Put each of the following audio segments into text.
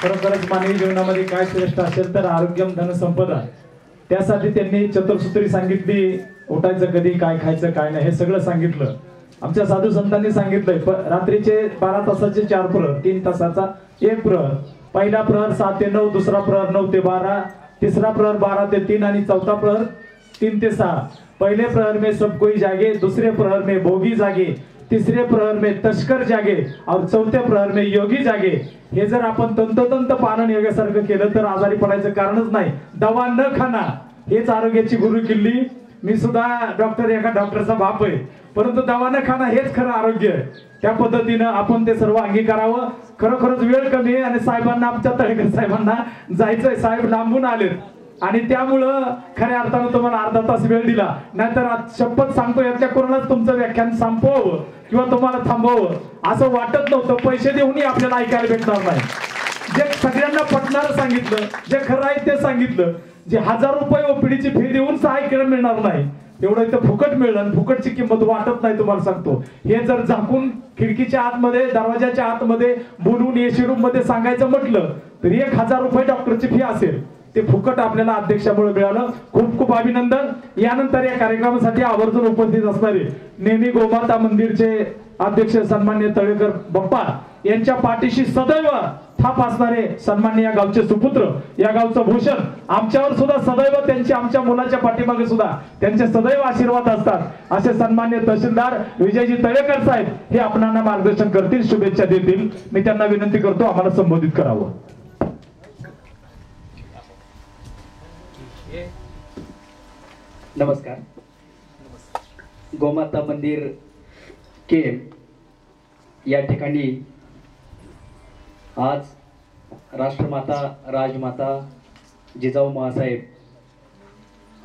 खरोखरच मानवी जीवनामध्ये काय श्रेष्ठ असेल तर आरोग्यम धन संपदा. त्यासाठी त्यांनी चतुर्सूत्री सांगितली. उठायचं कधी, काय खायचं काय नाही हे सगळं सांगितलं. आमच्या साधू संतांनी सांगितलंय रात्रीचे 12 तासाचे 4 प्रहर, 3 तासाचा 1 प्रहर. पहिला प्रहर 7 ते 9, दुसरा प्रहर 9 ते 12, तिसरा प्रहर 12 ते 3 आणि चौथा प्रहर 3 ते 6. पहले प्रहर में सब कोई जागे, दूसरे प्रहर में भोगी जागे, तीसरे प्रहर में तस्कर जागे और चौथे प्रहर में योगी जागे. हे जर आपण तंतोतंत पालन योगासारखं केलं तर आजारी पडायचं कारणच नाही. दवा न खाना हेच आरोग्याची गुरु किल्ली. मी सुद्धा एका डॉक्टरचा बाप आहे, परंतु दवा न खाना हेच खरं आरोग्य आहे. त्या पद्धतीनं आपण ते सर्व अंगीकारावं. खरोखरच वेळ कमी आहे आणि साहेबांना, आमच्या तळेकर साहेबांना जायचंय. साहेब लांबून आलेत आणि त्यामुळं खऱ्या अर्थानं तुम्हाला अर्धा तास वेळ दिला. नाहीतर शपथ सांगतो याच्या कोणालाच तुमचं व्याख्यान संपवावं किंवा तुम्हाला थांबवावं असं वाटत नव्हतं. पैसे देऊनही आपल्याला ऐकायला भेटणार नाही. जे सगळ्यांना पटणारं सांगितलं, जे खरं आहे ते सांगितलं. जे 1000 रुपये ओपीडीची फी देऊन ऐकायला मिळणार नाही एवढं इथं फुकट मिळलं आणि फुकटची किंमत वाटत नाही. तुम्हाला सांगतो, हे जर झाकून खिडकीच्या आतमध्ये, दरवाजाच्या आतमध्ये बोलून एसी रूम मध्ये सांगायचं म्हटलं तर 1000 रुपये डॉक्टरची फी असेल. ते फुकट आपल्याला अध्यक्षामुळे मिळालं. खूप खूप अभिनंदन. यानंतर या कार्यक्रमासाठी आवर्जून उपस्थित असणारे नेहमी गोमाता मंदिरचे अध्यक्ष सन्मान्य तळेकर बाप्पा यांच्या पाठीशी सदैव थाप असणारे सन्मान्य या गावचे सुपुत्र, या गावचं भूषण, आमच्यावर सुद्धा सदैव त्यांची, आमच्या मुलाच्या पाठीमागे सुद्धा त्यांचे सदैव आशीर्वाद असतात असे सन्मान्य तहसीलदार विजयजी तळेकर साहेब हे आपणांना मार्गदर्शन करतील, शुभेच्छा देतील. मी त्यांना विनंती करतो आम्हाला संबोधित करावं. नमस्कार. गोमाता मंदिर केम या ठिकाणी आज राष्ट्रमाता, राजमाता जिजाऊ मासाहेब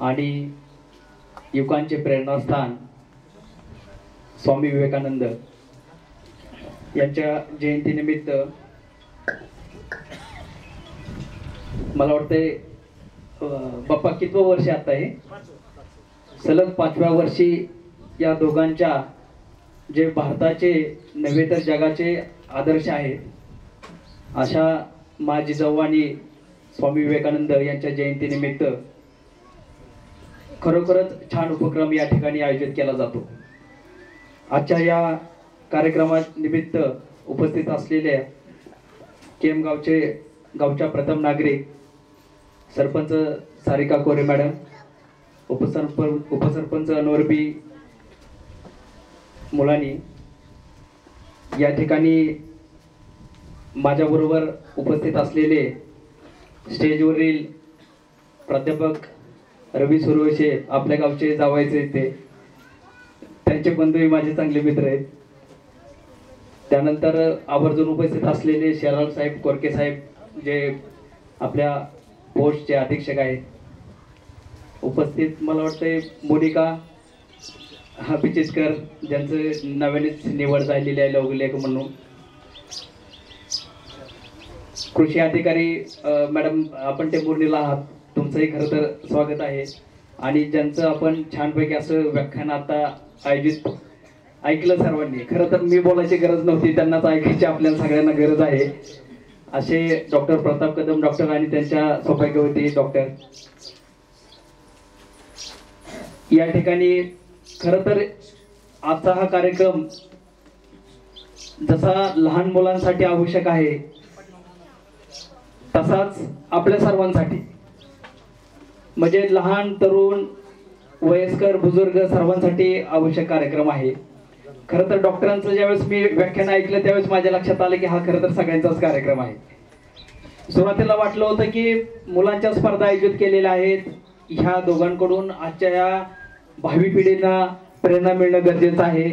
आणि युवकांचे प्रेरणास्थान स्वामी विवेकानंद यांच्या जयंतीनिमित्त मला वाटते बाप्पा कितवं वर्ष आता आहे, सलग 5व्या वर्षी या दोघांच्या जे भारताचे नव्हे तर जगाचे आदर्श आहेत अशा मा जिजाऊ आणि स्वामी विवेकानंद यांच्या जयंतीनिमित्त खरोखरच छान उपक्रम या ठिकाणी आयोजित केला जातो. आजच्या या कार्यक्रमानिमित्त उपस्थित असलेल्या केम गावच्या प्रथम नागरिक सरपंच सारिका कोरे मॅडम, उपसरपंच अनवरबी मुलांनी, या ठिकाणी माझ्याबरोबर उपस्थित असलेले स्टेजवरील प्राध्यापक रवी सुरवशे, आपल्या गावचे जावायचे ते, त्यांचे बंधूही माझे चांगले मित्र आहेत. त्यानंतर आवर्जून उपस्थित असलेले शेराल साहेब, कोरके साहेब जे आपल्या पोस्टचे अधीक्षक आहेत. उपस्थित मला वाटते मोनिका पिचेसकर ज्यांचं नव्यानेच निवड झालेली आहे लघुलेख म्हणून. कृषी अधिकारी मॅडम आपण टेंभुर्णीला आहात, तुमचंही खरं तर स्वागत आहे. आणि ज्यांचं आपण छानपैकी असं व्याख्यान आता आयोजित ऐकलं सर्वांनी, खरं तर मी बोलायची गरज नव्हती, त्यांनाच ऐकायची आपल्याला सगळ्यांना गरज आहे, असे डॉक्टर प्रताप कदम डॉक्टर आणि त्यांच्या सौभाग्यवती डॉक्टर. या ठिकाणी खरं तर आजचा हा कार्यक्रम जसा लहान मुलांसाठी आवश्यक आहे तसाच आपल्या सर्वांसाठी, म्हणजे लहान तरुण वयस्कर बुजुर्ग सर्वांसाठी आवश्यक कार्यक्रम आहे. खरं तर डॉक्टरांचं ज्यावेळेस मी व्याख्यान ऐकलं त्यावेळेस माझ्या लक्षात आलं की हा खरं तर सगळ्यांचाच कार्यक्रम आहे. सुरुवातीला वाटलं होतं की मुलांच्या स्पर्धा आयोजित केलेल्या आहेत, ह्या दोघांकडून आजच्या या भावी पिढींना प्रेरणा मिळणं गरजेचं आहे.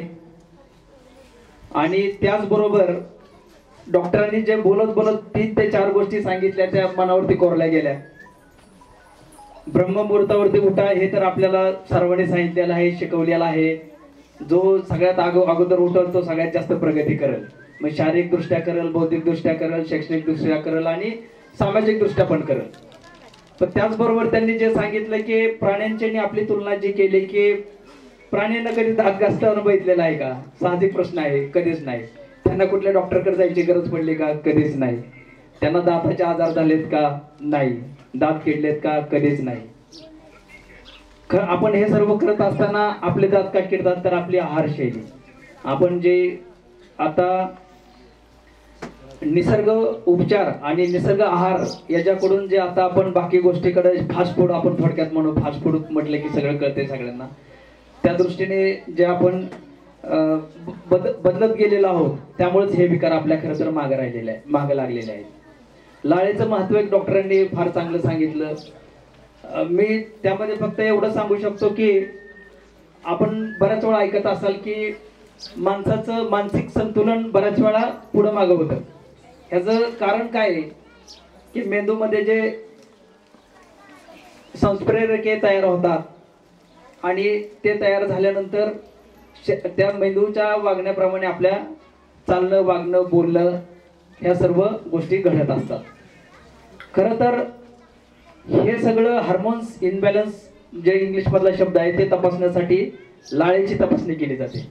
आणि त्याचबरोबर डॉक्टरांनी जे बोलत 3 ते 4 गोष्टी सांगितल्या त्या मनावरती कोरल्या गेल्या. ब्रह्ममुहूर्तावरती उठा हे तर आपल्याला सर्वांनी सांगितलेलं आहे, शिकवलेलं आहे. जो सगळ्यात अगोदर उठल तो सगळ्यात जास्त प्रगती करेल. मग शारीरिक दृष्ट्या करेल, बौद्धिक दृष्ट्या करेल, शैक्षणिक दृष्ट्या करेल आणि सामाजिक दृष्ट्या पण करेल. पण त्याचबरोबर त्यांनी जे सांगितलं की प्राण्यांची आपली तुलना जी केली की प्राण्यांना कधी दात घासताना बघितलेला आहे का? साहजिक प्रश्न आहे, कधीच नाही. त्यांना कुठल्या डॉक्टरकडे जायची गरज पडली का? कधीच नाही. त्यांना दाताचे आजार झालेत का? नाही. दात किडलेत का? कधीच नाही. आपण हे सर्व करत असताना आपले दात का किडतात? तर आपली आहारशैली, आपण जे आता निसर्ग उपचार आणि निसर्ग आहार याच्याकडून जे आता आपण बाकी गोष्टीकडे फास्ट फूड, आपण थोडक्यात म्हणू फास्ट फूड म्हटलं की सगळं कळते सगळ्यांना, त्या दृष्टीने जे आपण बदलत गेलेलो आहोत, त्यामुळेच हे विकार आपल्या खरं तर मागे लागलेले आहेत. लाळेचं महत्व एक डॉक्टरांनी फार चांगलं सांगितलं. मी त्यामध्ये फक्त एवढं सांगू शकतो की आपण बऱ्याच वेळा ऐकत असाल की माणसाचं मानसिक संतुलन बऱ्याच वेळा पुढं मागं होतं. ह्याचं कारण काय आहे की मेंदूमध्ये जे संप्रेरके तयार होतात आणि ते तयार झाल्यानंतर त्या मेंदूच्या वागण्याप्रमाणे आपल्या चालणं, वागणं, बोलणं ह्या सर्व गोष्टी घडत असतात. खरं तर हे सगळं हार्मोन्स इनबॅलन्स जे इंग्लिश मधला शब्द आहे ते तपासण्यासाठी लाळेची तपासणी केली जाते.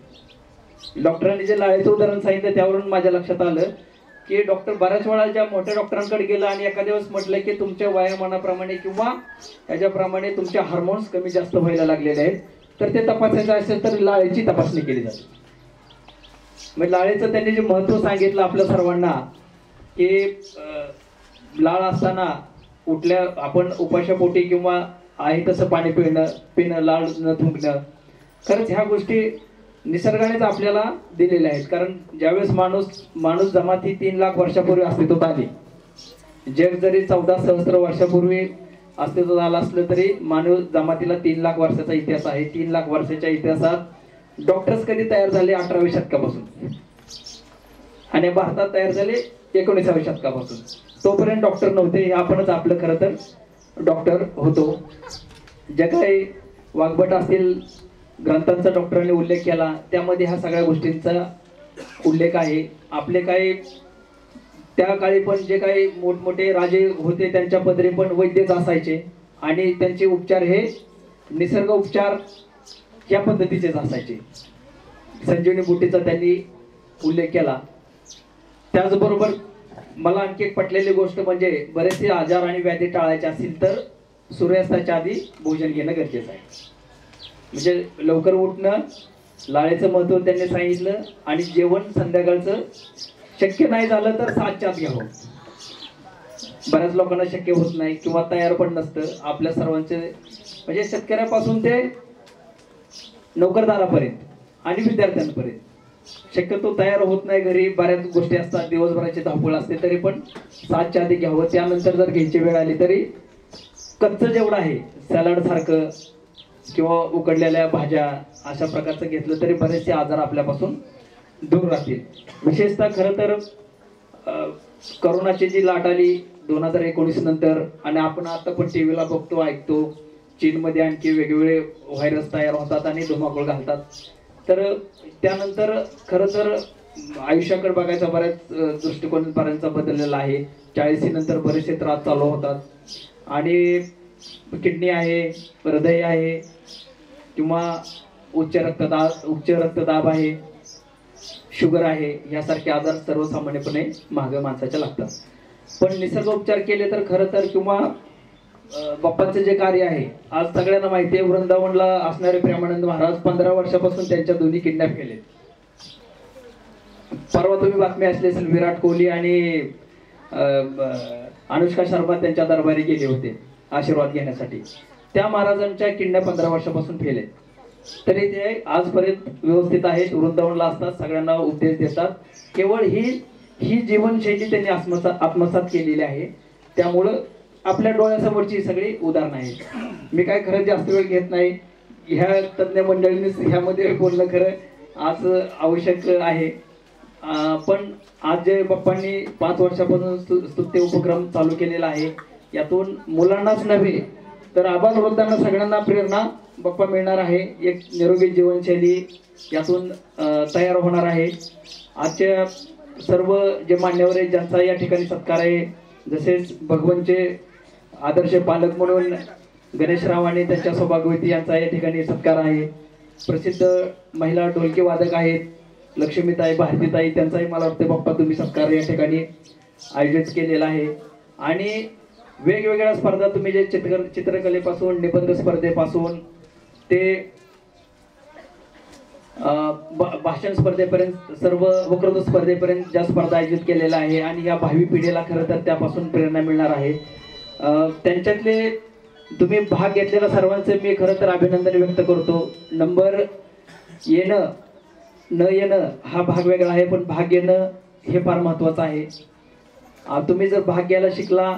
डॉक्टरांनी जे लाळेचं उदाहरण सांगितलं त्यावरून माझ्या लक्षात आलं की डॉक्टर बऱ्याच वेळा ज्या मोठ्या डॉक्टरांकडे गेला आणि एखाद्या वेळेस म्हटलं की तुमच्या वयामानाप्रमाणे किंवा याच्याप्रमाणे तुमचे हार्मोन्स कमी जास्त व्हायला लागलेले आहेत, तर ते तपासायचं असेल तर लाळेची तपासणी केली जाते. मग लाळेचं त्यांनी जे महत्व सांगितलं आपल्या सर्वांना की लाळ असताना आपण उपाशापोटी किंवा आहे तसं पाणी पिणं, लाळ न थुंकणं, खरंच ह्या गोष्टी निसर्गानेच आपल्याला दिलेल्या आहेत. कारण ज्यावेळेस माणूस जमाती 3 लाख वर्षापूर्वी अस्तित्वात आली, जग जरी 14 सहस्त्र वर्षापूर्वी अस्तित्वात आलं असलं तरी मानव जमातीला 3 लाख वर्षाचा इतिहास आहे. 3 लाख वर्षाच्या इतिहासात डॉक्टर्स कधी तयार झाले? 18व्या शतकापासून, आणि भारतात तयार झाले 19व्या शतकापासून. तोपर्यंत डॉक्टर नव्हते. आपणच आपलं खरं तर डॉक्टर होतो. जे काही वाग्भट असतील ग्रंथांचा डॉक्टरांनी उल्लेख केला त्यामध्ये ह्या सगळ्या गोष्टींचा उल्लेख आहे. आपले काही त्या काळी पण जे काही मोठमोठे राजे होते त्यांच्या पदरी पण वैद्यच असायचे आणि त्यांचे उपचार हे निसर्ग उपचार या पद्धतीचेच असायचे. संजीवनी बुटीचा त्यांनी उल्लेख केला. त्याचबरोबर मला आणखी एक पटलेली गोष्ट म्हणजे बरेचसे आजार आणि व्याधी टाळायचे असतील तर सूर्यास्ताच्या आधी भोजन घेणं गरजेचं आहे. म्हणजे लवकर उठणं, लाळेचं महत्व त्यांनी सांगितलं, आणि जेवण संध्याकाळचं शक्य नाही झालं तर 7च्या आत घ्यावं. बऱ्याच लोकांना शक्य होत नाही किंवा तयार पण नसतं. आपल्या सर्वांचे म्हणजे शेतकऱ्यापासून ते नोकरदारापर्यंत आणि विद्यार्थ्यांपर्यंत शक्यतो तयार होत नाही. घरी बऱ्याच गोष्टी असतात, दिवसभराची धावपळ असते, तरी पण 7च्या आधी घ्यावं. त्यानंतर जर घ्यायची वेळ आली तरी कच्चं जेवढं आहे सॅलड सारखं किंवा उकडलेल्या भाज्या अशा प्रकारचं घेतलं तरी बरेचसे आजार आपल्यापासून दूर राहतील. विशेषतः खरं तर करोनाची जी लाट आली 2019 नंतर, आणि आपण आता पण टीव्हीला बघतो, ऐकतो, चीनमध्ये आणखी वेगवेगळे व्हायरस तयार होतात आणि धुमाकूळ घालतात. तर त्यानंतर खरं तर आयुष्याकडे बघायचा बऱ्याच दृष्टिकोन बऱ्यांचा बदललेला आहे. 40 नंतर बरेचसे त्रास चालू होतात आणि किडनी आहे, हृदय आहे किंवा उच्च रक्तदाब आहे, शुगर आहे, यासारखे आजार सर्वसामान्यपणे महाग माणसाच्या लागतात. पण निसर्ग उपचार केले तर खरं तर किंवा बाप्पांचं जे कार्य आहे आज सगळ्यांना माहिती आहे. वृंदावनला असणारे प्रेमानंद महाराज 15 वर्षापासून त्यांच्या दोन्ही किडनॅप केले. परवा तुम्ही बातमी असली असेल, विराट कोहली आणि अनुष्का शर्मा त्यांच्या दरबारी गेले होते आशीर्वाद घेण्यासाठी. त्या महाराजांच्या किडन्या 15 वर्षापासून फेल आहेत, तरी ते आजपर्यंत व्यवस्थित आहेत, वृंदावनला असतात, सगळ्यांना उपदेश देतात. केवळ ही जीवनशैली त्यांनी आत्मसात केलेली आहे. त्यामुळं आपल्या डोळ्यासमोरची सगळी उदाहरणं आहेत. मी काय खरं जास्त वेळ घेत नाही. ह्या तज्ज्ञ मंडळींनी ह्यामध्ये बोलणं खरं आज आवश्यक आहे. पण आज जे बाप्पांनी 5 वर्षापासून स्तुत्य उपक्रम चालू केलेला आहे, यातून मुलांनाच नव्हे तर आबालवृद्धांना सगळ्यांना प्रेरणा बाप्पा मिळणार आहे. एक निरोगी जीवनशैली यातून तयार होणार आहे. आजच्या सर्व जे मान्यवर आहेत ज्यांचा या ठिकाणी सत्कार आहे, जसेच भगवनचे आदर्श पालक म्हणून गणेशराव आणि त्यांच्या सौभाग्यवती यांचा या ठिकाणी सत्कार आहे. प्रसिद्ध महिला ढोलकी वादक आहेत लक्ष्मीताई, भारतीताई, त्यांचाही मला वाटतं बाप्पा तुम्ही सत्कार या ठिकाणी आयोजित केलेला आहे आणि वेगवेगळ्या स्पर्धा तुम्ही जे चित्रकलेपासून निबंध स्पर्धेपासून ते भाषण स्पर्धेपर्यंत सर्व वक्तृत्व स्पर्धेपर्यंत ज्या स्पर्धा आयोजित केलेल्या आहे आणि या भावी पिढीला खरं तर त्यापासून प्रेरणा मिळणार आहे। त्यांच्यातले तुम्ही भाग घेतलेल्या सर्वांचे मी खरं तर अभिनंदन व्यक्त करतो। नंबर येणं न येणं हा भाग वेगळा आहे, पण भाग येणं हे फार महत्त्वाचं आहे। तुम्ही जर भाग घ्यायला शिकला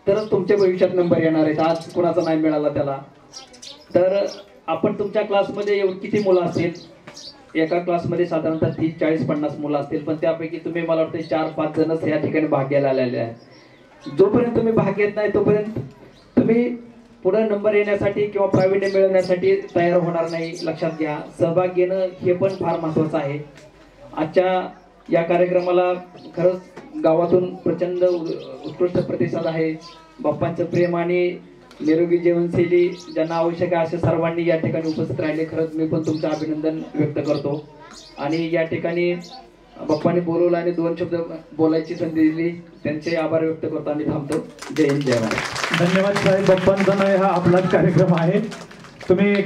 तरच तुमच्या भविष्यात नंबर येणार आहेत। आज कुणाचा नाही मिळाला त्याला तर आपण तुमच्या क्लासमध्ये किती मुलं असतील? एका क्लासमध्ये साधारणतः 30-40-50 मुलं असतील, पण त्यापैकी तुम्ही मला वाटतं 4-5 जणच या ठिकाणी भाग घ्यायला आलेले आहेत। जोपर्यंत तुम्ही भाग घेत नाही तोपर्यंत तुम्ही पुढे नंबर येण्यासाठी किंवा प्रावीण्य मिळवण्यासाठी तयार होणार नाही। लक्षात घ्या, सहभाग घेणं हे पण फार महत्त्वाचं आहे। आजच्या या कार्यक्रमाला खरंच गावातून प्रचंड उत्कृष्ट प्रतिसाद आहे। बाप्पांचं प्रेम आणि निरोगी जीवनशैली ज्यांना आवश्यक आहे अशा सर्वांनी या ठिकाणी उपस्थित राहिले। खरंच मी पण तुमचं अभिनंदन व्यक्त करतो आणि या ठिकाणी बाप्पांनी बोलवलं आणि 2 शब्द बोलायची संधी दिली, त्यांचे आभार व्यक्त करतो आणि थांबतो। जय हिंद, जय महाराष्ट्र। धन्यवाद साहेब। बाप्पांचा नाही हा आपलाच कार्यक्रम आहे। तुम्ही